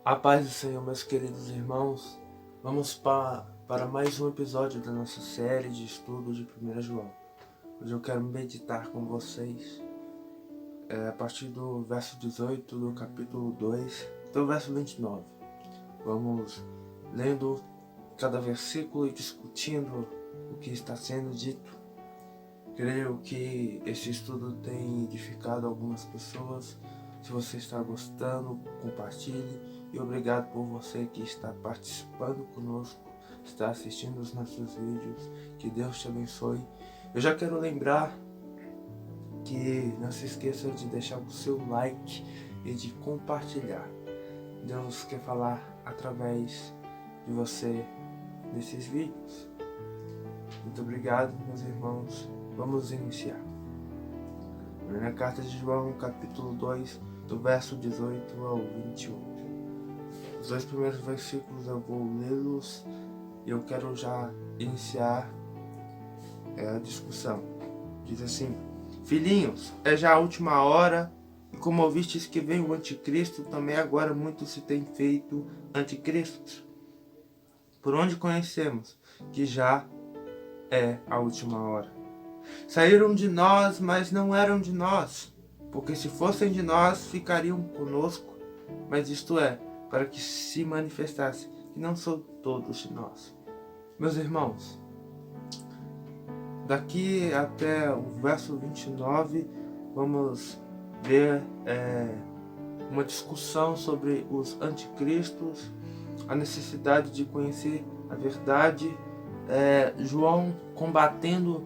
A paz do Senhor, meus queridos irmãos. Vamos para mais um episódio da nossa série de estudo de 1 João. Hoje eu quero meditar com vocês a partir do verso 18 do capítulo 2 até o verso 29. Vamos lendo cada versículo e discutindo o que está sendo dito. Creio que esse estudo tem edificado algumas pessoas. Se você está gostando, compartilhe. E obrigado por você que está participando conosco, está assistindo os nossos vídeos. Que Deus te abençoe. Eu já quero lembrar que não se esqueça de deixar o seu like e de compartilhar. Deus quer falar através de você nesses vídeos. Muito obrigado, meus irmãos. Vamos iniciar. Primeira carta de João, capítulo 2, do verso 18 ao 21. Os dois primeiros versículos eu vou lê-los e eu quero já iniciar a discussão. Diz assim: Filhinhos, é já a última hora, e como ouvistes que vem o anticristo, também agora muito se tem feito anticristos. Por onde conhecemos que já é a última hora. Saíram de nós, mas não eram de nós, porque se fossem de nós, ficariam conosco, mas isto é, para que se manifestasse que não são todos de nós. Meus irmãos, daqui até o verso 29, vamos ver uma discussão sobre os anticristos, a necessidade de conhecer a verdade, João combatendo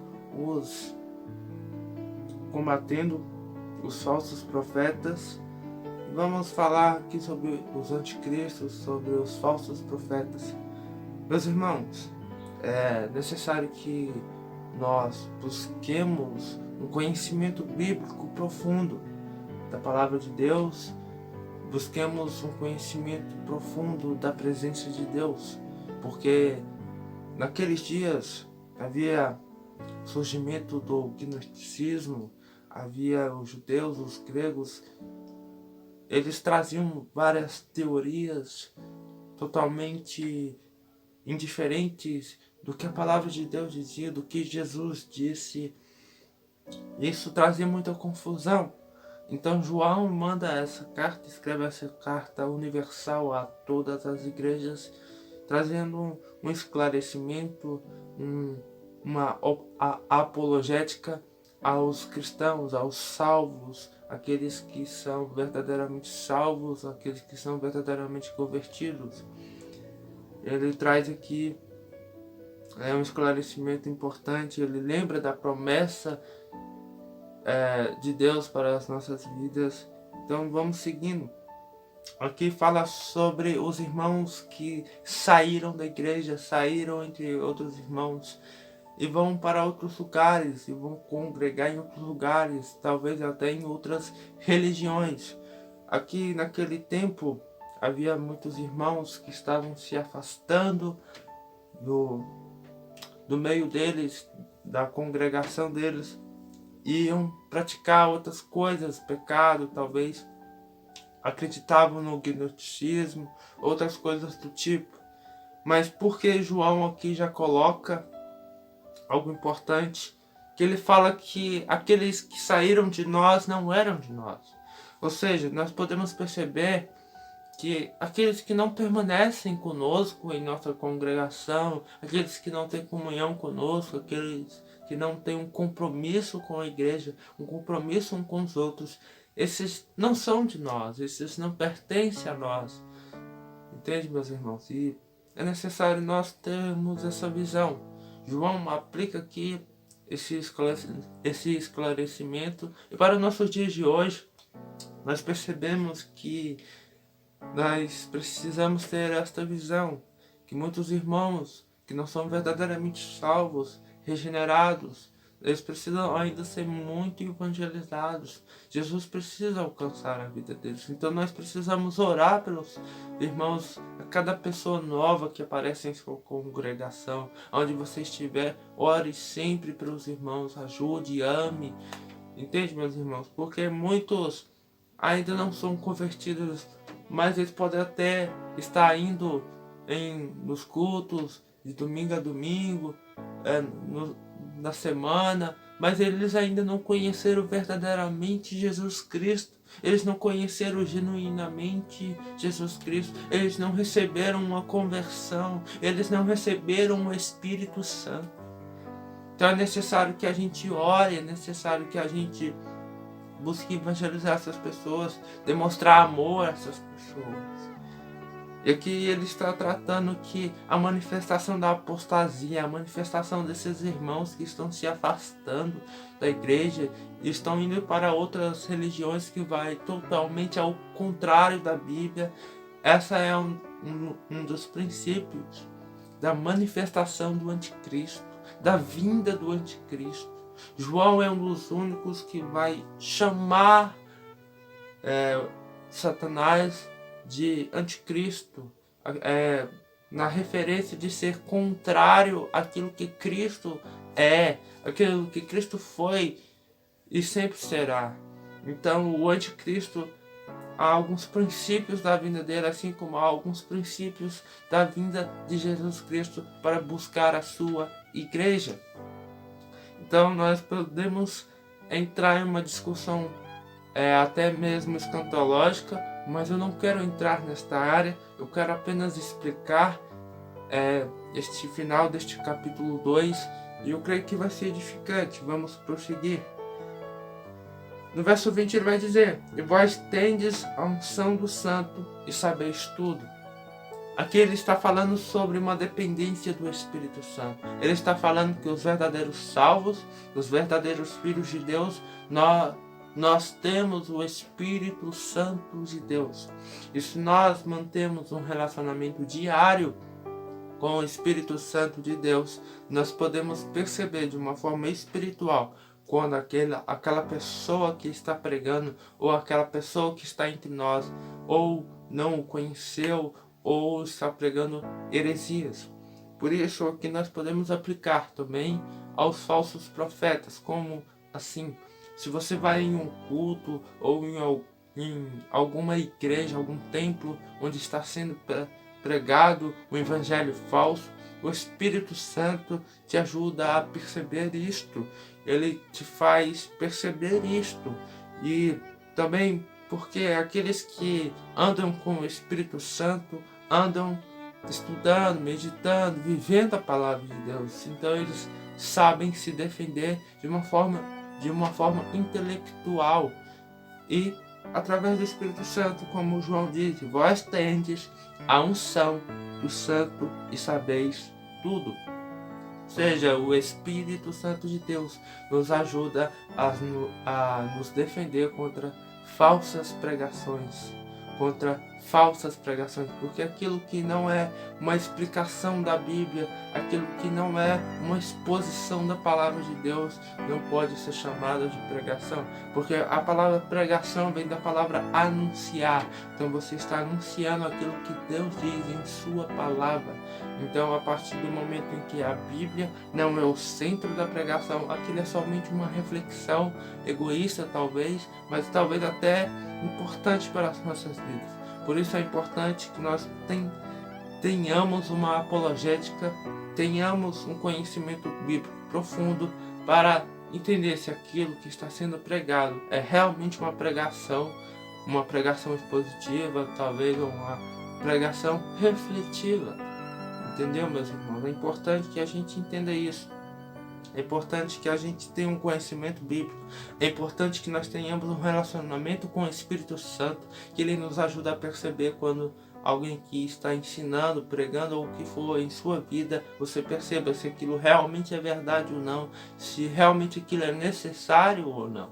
os falsos profetas. Vamos falar aqui sobre os anticristos, sobre os falsos profetas. Meus irmãos, é necessário que nós busquemos um conhecimento bíblico profundo da palavra de Deus, busquemos um conhecimento profundo da presença de Deus, porque naqueles dias havia surgimento do gnosticismo, havia os judeus, os gregos. Eles traziam várias teorias totalmente indiferentes do que a palavra de Deus dizia, do que Jesus disse. Isso trazia muita confusão. Então João manda essa carta, escreve essa carta universal a todas as igrejas, trazendo um esclarecimento, uma apologética aos cristãos, aos salvos, aqueles que são verdadeiramente salvos, aqueles que são verdadeiramente convertidos. Ele traz aqui um esclarecimento importante. Ele lembra da promessa de Deus para as nossas vidas. Então vamos seguindo. Aqui fala sobre os irmãos que saíram da igreja, saíram entre outros irmãos e vão para outros lugares, e vão congregar em outros lugares, talvez até em outras religiões. Aqui naquele tempo havia muitos irmãos que estavam se afastando do meio deles, da congregação deles, iam praticar outras coisas, pecado talvez, acreditavam no gnosticismo, outras coisas do tipo. Mas por que João aqui já coloca algo importante, que ele fala que aqueles que saíram de nós não eram de nós? Ou seja, nós podemos perceber que aqueles que não permanecem conosco em nossa congregação, aqueles que não têm comunhão conosco, aqueles que não têm um compromisso com a igreja, um compromisso uns com os outros, esses não são de nós, esses não pertencem a nós. Entende, meus irmãos? E é necessário nós termos essa visão. João aplica aqui esse esclarecimento, e para os nossos dias de hoje, nós percebemos que nós precisamos ter esta visão, que muitos irmãos que não são verdadeiramente salvos, regenerados, eles precisam ainda ser muito evangelizados. Jesus precisa alcançar a vida deles. Então nós precisamos orar pelos irmãos, a cada pessoa nova que aparece em sua congregação. Onde você estiver, ore sempre pelos irmãos, ajude, ame. Entende, meus irmãos? Porque muitos ainda não são convertidos, mas eles podem até estar indo nos cultos de domingo a domingo, na semana, mas eles ainda não conheceram verdadeiramente Jesus Cristo. Eles não conheceram genuinamente Jesus Cristo. Eles não receberam uma conversão. Eles não receberam o Espírito Santo. Então é necessário que a gente ore, é necessário que a gente busque evangelizar essas pessoas, demonstrar amor a essas pessoas. E aqui ele está tratando que a manifestação da apostasia, a manifestação desses irmãos que estão se afastando da igreja e estão indo para outras religiões que vai totalmente ao contrário da Bíblia. Essa é um dos princípios da manifestação do anticristo, da vinda do anticristo. João é um dos únicos que vai chamar Satanás de anticristo, na referência de ser contrário àquilo que Cristo é, aquilo que Cristo foi e sempre será. Então o anticristo, há alguns princípios da vinda dele, assim como há alguns princípios da vinda de Jesus Cristo para buscar a sua igreja. Então nós podemos entrar em uma discussão até mesmo escatológica, mas eu não quero entrar nesta área. Eu quero apenas explicar este final deste capítulo 2, e eu creio que vai ser edificante. Vamos prosseguir. No verso 20 ele vai dizer: e vós tendes a unção do santo e sabeis tudo. Aqui ele está falando sobre uma dependência do Espírito Santo. Ele está falando que os verdadeiros salvos, os verdadeiros filhos de Deus, nós temos o Espírito Santo de Deus. E se nós mantemos um relacionamento diário com o Espírito Santo de Deus, nós podemos perceber de uma forma espiritual quando aquela pessoa que está pregando, ou aquela pessoa que está entre nós, ou não o conheceu, ou está pregando heresias. Por isso aqui nós podemos aplicar também aos falsos profetas, como assim: se você vai em um culto ou em alguma igreja, algum templo onde está sendo pregado um evangelho falso, o Espírito Santo te ajuda a perceber isto. Ele te faz perceber isto. E também porque aqueles que andam com o Espírito Santo andam estudando, meditando, vivendo a palavra de Deus. Então eles sabem se defender de uma forma intelectual, e através do Espírito Santo, como João disse: vós tendes a unção do santo e sabeis tudo. Ou seja, o Espírito Santo de Deus nos ajuda a nos defender contra falsas pregações, porque aquilo que não é uma explicação da Bíblia, aquilo que não é uma exposição da palavra de Deus, não pode ser chamado de pregação, porque a palavra pregação vem da palavra anunciar. Então você está anunciando aquilo que Deus diz em sua palavra. Então, a partir do momento em que a Bíblia não é o centro da pregação, aquilo é somente uma reflexão egoísta talvez, mas talvez até importante para as nossas vidas. Por isso é importante que nós tenhamos uma apologética, tenhamos um conhecimento bíblico profundo para entender se aquilo que está sendo pregado é realmente uma pregação expositiva, talvez uma pregação refletiva. Entendeu, meus irmãos? É importante que a gente entenda isso. É importante que a gente tenha um conhecimento bíblico. É importante que nós tenhamos um relacionamento com o Espírito Santo, que ele nos ajuda a perceber quando alguém que está ensinando, pregando ou o que for em sua vida, você perceba se aquilo realmente é verdade ou não, se realmente aquilo é necessário ou não.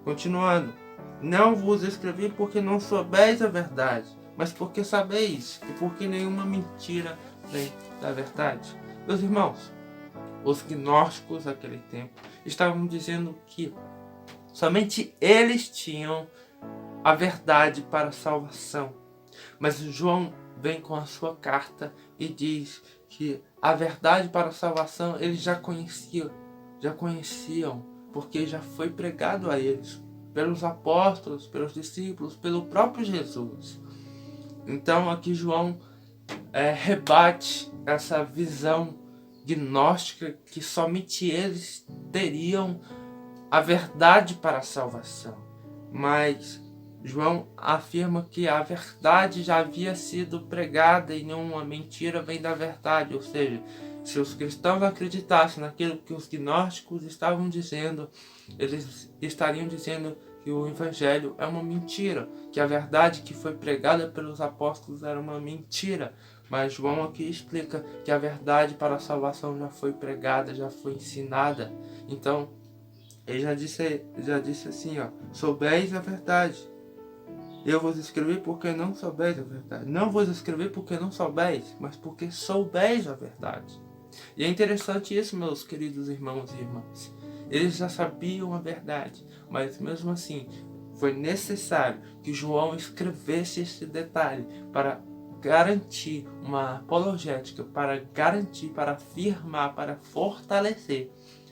Continuando: não vos escrevi porque não soubeis a verdade, mas porque sabeis, e porque nenhuma mentira vem da verdade. Meus irmãos, os gnósticos naquele tempo estavam dizendo que somente eles tinham a verdade para a salvação. Mas João vem com a sua carta e diz que a verdade para a salvação eles já conheciam, porque já foi pregado a eles. pelos apóstolos, pelos discípulos, pelo próprio Jesus. Então aqui João rebate essa visão gnóstica que somente eles teriam a verdade para a salvação. Mas João afirma que a verdade já havia sido pregada e nenhuma mentira vem da verdade. Ou seja, se os cristãos acreditassem naquilo que os gnósticos estavam dizendo, eles estariam dizendo que o evangelho é uma mentira, que a verdade que foi pregada pelos apóstolos era uma mentira. Mas João aqui explica que a verdade para a salvação já foi pregada, já foi ensinada. Então, ele já disse assim, ó: soubeis a verdade. Eu vos escrevi porque não soubeis a verdade. Não vos escrevi porque não soubeis, mas porque soubeis a verdade. E é interessante isso, meus queridos irmãos e irmãs. Eles já sabiam a verdade, mas mesmo assim foi necessário que João escrevesse esse detalhe para garantir uma apologética, para garantir, para afirmar, para fortalecer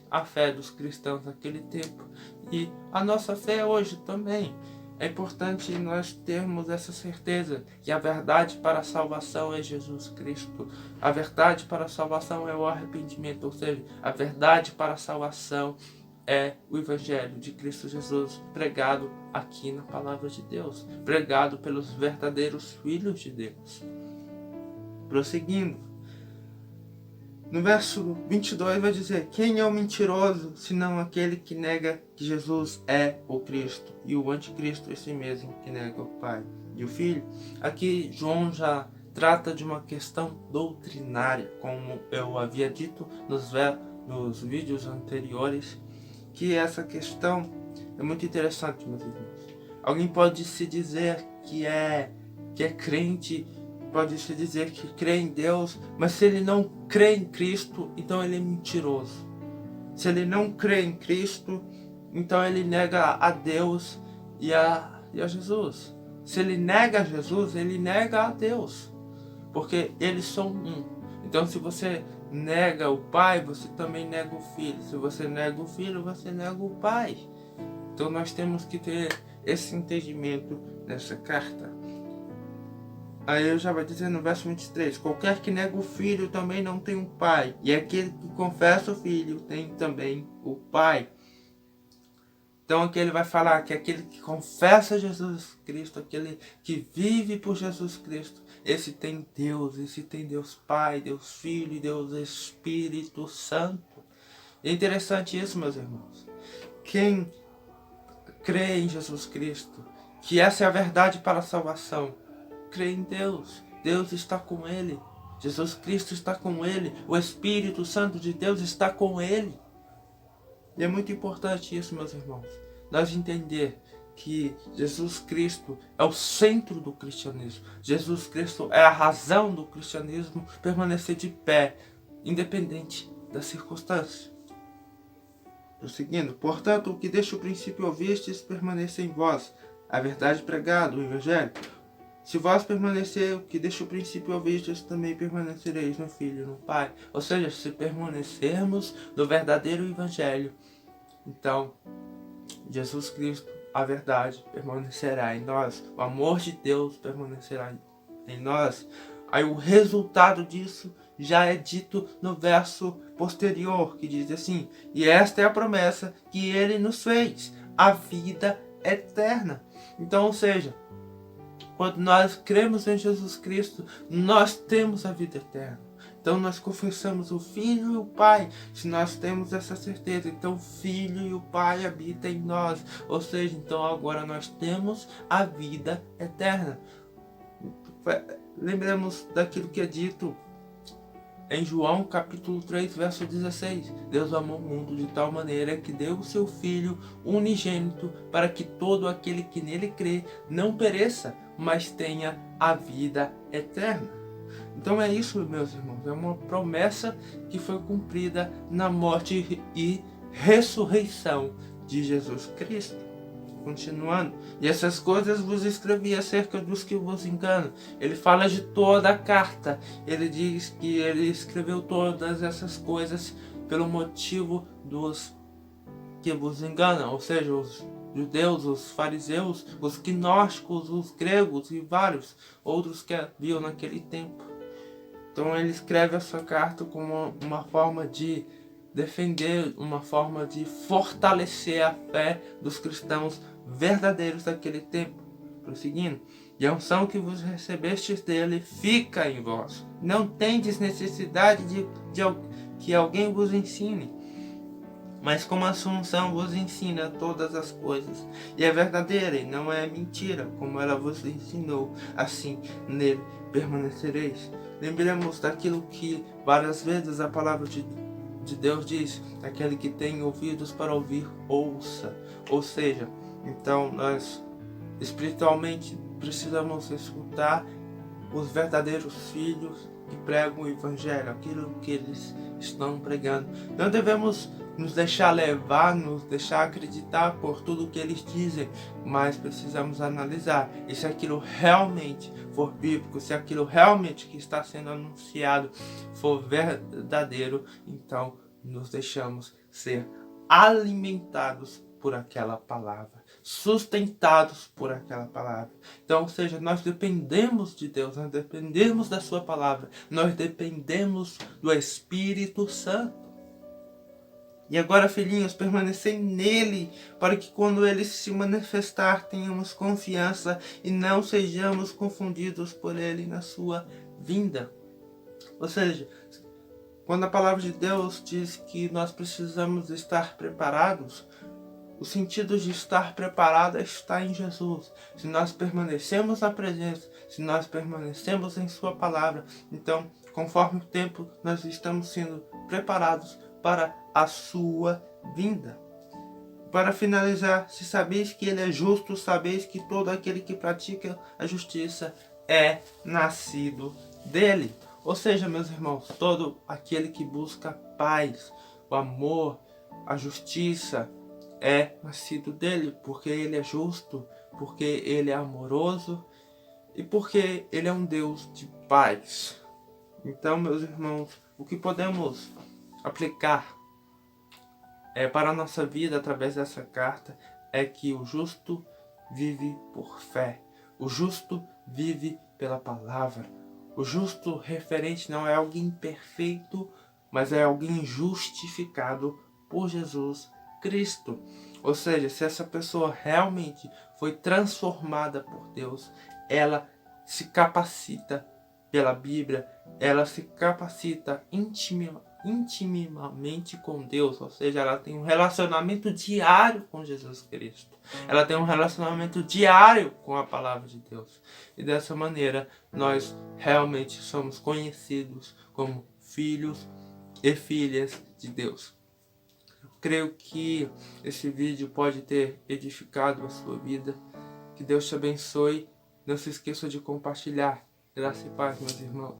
a fé dos cristãos naquele tempo e a nossa fé hoje também. É importante nós termos essa certeza que a verdade para a salvação é Jesus Cristo. A verdade para a salvação é o arrependimento, ou seja, a verdade para a salvação é o Evangelho de Cristo Jesus pregado aqui na Palavra de Deus, pregado pelos verdadeiros filhos de Deus. Prosseguindo, no verso 22 vai dizer: quem é o mentiroso, senão aquele que nega que Jesus é o Cristo, e o anticristo, esse mesmo que nega o Pai e o Filho. Aqui João já trata de uma questão doutrinária, como eu havia dito nos vídeos anteriores, que essa questão é muito interessante, meus irmãos. Alguém pode se dizer que é crente, pode se dizer que crê em Deus, mas se ele não crê em Cristo, então ele é mentiroso. Se ele não crê em Cristo, então ele nega a Deus e a Jesus. Se ele nega Jesus, ele nega a Deus, porque eles são um. Então se você nega o Pai, você também nega o Filho. Se você nega o Filho, você nega o Pai. Então nós temos que ter esse entendimento nessa carta. Aí eu já vai dizer no verso 23, qualquer que nega o Filho também não tem um Pai, e aquele que confessa o Filho tem também o Pai. Então aqui ele vai falar que aquele que confessa Jesus Cristo, aquele que vive por Jesus Cristo, esse tem Deus Pai, Deus Filho e Deus Espírito Santo. É interessante isso, meus irmãos. Quem crê em Jesus Cristo, que essa é a verdade para a salvação, crê em Deus. Deus está com ele. Jesus Cristo está com ele. O Espírito Santo de Deus está com ele. E é muito importante isso, meus irmãos. Nós entender que Jesus Cristo é o centro do cristianismo. Jesus Cristo é a razão do cristianismo permanecer de pé, independente das circunstâncias. Prosseguindo, portanto, o que desde o princípio ouvistes permaneça em vós, a verdade pregada, o Evangelho. Se vós permanecer, o que desde o princípio ouvistes, também permanecereis no Filho e no Pai. Ou seja, se permanecermos no verdadeiro Evangelho, então Jesus Cristo, a verdade, permanecerá em nós. O amor de Deus permanecerá em nós. Aí o resultado disso já é dito no verso posterior, que diz assim: e esta é a promessa que ele nos fez, a vida eterna. Então, ou seja, quando nós cremos em Jesus Cristo, nós temos a vida eterna. Então nós confessamos o Filho e o Pai. Se nós temos essa certeza, então o Filho e o Pai habitam em nós. Ou seja, então agora nós temos a vida eterna. Lembremos daquilo que é dito em João capítulo 3, verso 16. Deus amou o mundo de tal maneira que deu o seu Filho unigênito, para que todo aquele que nele crê não pereça, mas tenha a vida eterna. Então é isso, meus irmãos, é uma promessa que foi cumprida na morte e ressurreição de Jesus Cristo. Continuando, e essas coisas vos escrevi acerca dos que vos enganam. Ele fala de toda a carta. Ele diz que ele escreveu todas essas coisas pelo motivo dos que vos enganam, ou seja, judeus, os fariseus, os gnósticos, os gregos e vários outros que haviam naquele tempo. Então ele escreve essa carta como uma forma de defender, uma forma de fortalecer a fé dos cristãos verdadeiros daquele tempo. Prosseguindo, e a unção que vos recebestes dele fica em vós. Não tendes necessidade de que alguém vos ensine, mas como a sua unção vos ensina todas as coisas, e é verdadeira e não é mentira, como ela vos ensinou, assim nele permanecereis. Lembremos daquilo que várias vezes a palavra de Deus diz: aquele que tem ouvidos para ouvir, ouça. Ou seja, então nós espiritualmente precisamos escutar os verdadeiros filhos que pregam o evangelho, aquilo que eles estão pregando. Não devemos nos deixar levar, nos deixar acreditar por tudo que eles dizem, mas precisamos analisar e se aquilo realmente for bíblico, se aquilo realmente que está sendo anunciado for verdadeiro, então nos deixamos ser alimentados por aquela palavra, sustentados por aquela palavra. Então, ou seja, nós dependemos de Deus, nós dependemos da sua palavra, nós dependemos do Espírito Santo. E agora, filhinhos, permanecei nele, para que quando ele se manifestar, tenhamos confiança e não sejamos confundidos por ele na sua vinda. Ou seja, quando a palavra de Deus diz que nós precisamos estar preparados, o sentido de estar preparado está em Jesus. Se nós permanecemos na presença, se nós permanecemos em sua palavra, então, conforme o tempo, nós estamos sendo preparados para a sua vinda. Para finalizar, se sabeis que ele é justo, sabeis que todo aquele que pratica a justiça é nascido dele. Ou seja, meus irmãos, todo aquele que busca paz, o amor, a justiça, é nascido dele, porque ele é justo, porque ele é amoroso e porque ele é um Deus de paz. Então, meus irmãos, o que podemos aplicar para a nossa vida através dessa carta é que o justo vive por fé, o justo vive pela palavra. O justo referente não é alguém perfeito, mas é alguém justificado por Jesus Cristo. Ou seja, se essa pessoa realmente foi transformada por Deus, ela se capacita pela Bíblia, ela se capacita intimamente com Deus, ou seja, ela tem um relacionamento diário com Jesus Cristo. Ela tem um relacionamento diário com a palavra de Deus. E dessa maneira, nós realmente somos conhecidos como filhos e filhas de Deus. Eu creio que esse vídeo pode ter edificado a sua vida. Que Deus te abençoe. Não se esqueça de compartilhar. Graça e paz, meus irmãos.